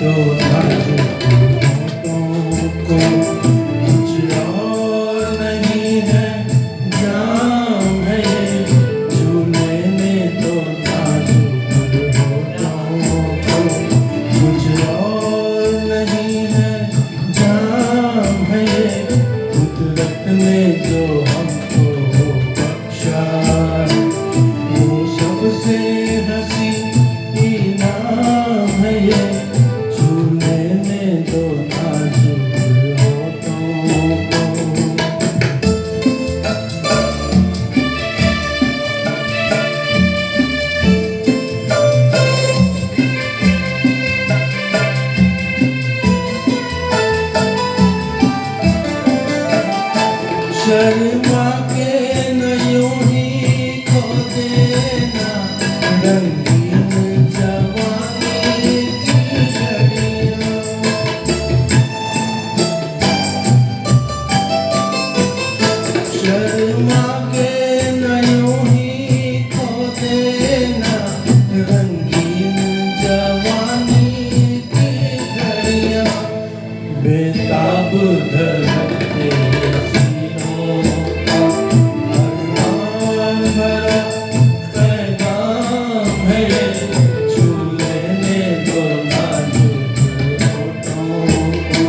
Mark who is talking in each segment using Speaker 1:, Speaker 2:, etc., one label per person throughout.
Speaker 1: दो नाजुक होठों को, कुछ और नहीं है जाम है ये, झूले में दो नाजुक होठों को, कुछ और नहीं है जाम है ये, कुदरत ने जो हमको बख्शा वो सबसे हंसी इनाम है ये, झूले में दो नाजुक होठों को। शर्मा के न यूं ही खो देना रंगीन जवानी की घड़ियां, शर्मा के न यूं ही खो देना रंगीन जवानी की घड़ियां, बेताब धड़कते सीनों का अरमान भरा पैगाम है ये, झूले में दो नाजुक होठों को,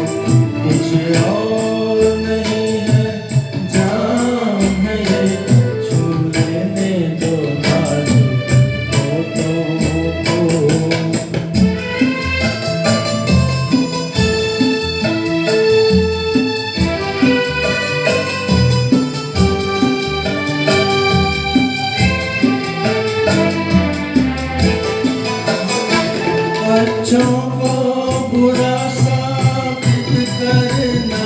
Speaker 1: कुछ और नहीं है जाम है ये, झूले में दो नाजुक होठों को। अच्छों को बुरा साबित करना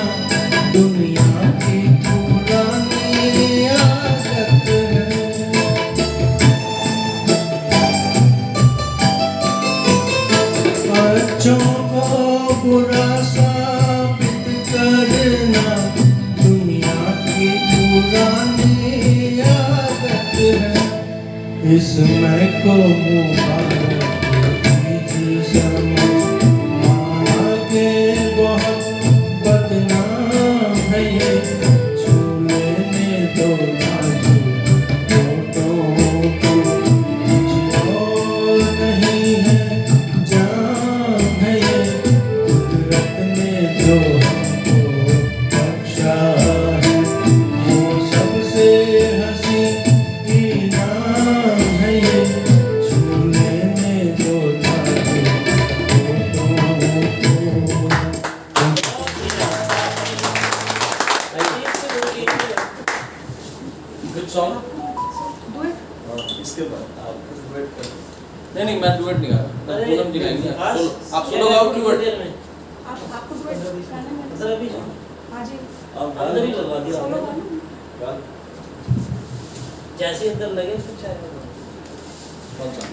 Speaker 1: दुनिया की पुरानी आदत है, अच्छों को बुरा साबित करना दुनिया की पुरानी आदत है, इसमें को मुबारक समझ माना के बहुत बदनाम है ये, झूले में दो नाजुक होठों को, कुछ और नहीं है जाम है ये, कुदरत ने जो हमको बख्शा है वो सबसे हंसी इनाम है ये, झूले में दो
Speaker 2: Good song?
Speaker 3: डुएट
Speaker 2: इसके बाद आप डुएट कर। नहीं मैं डुएट नहीं गा रहा, मैं पूनम जी गाएंगे। आप सोलो गाओ कि डुएट?
Speaker 3: आपको डुएट गाना है
Speaker 4: सर अभी
Speaker 3: हाँ जी
Speaker 4: अंदर ही लगवा दिया
Speaker 3: सोलो
Speaker 4: आपने।
Speaker 3: गाना
Speaker 4: जैसे अंदर लगे फिर चाहे
Speaker 2: कौन सा?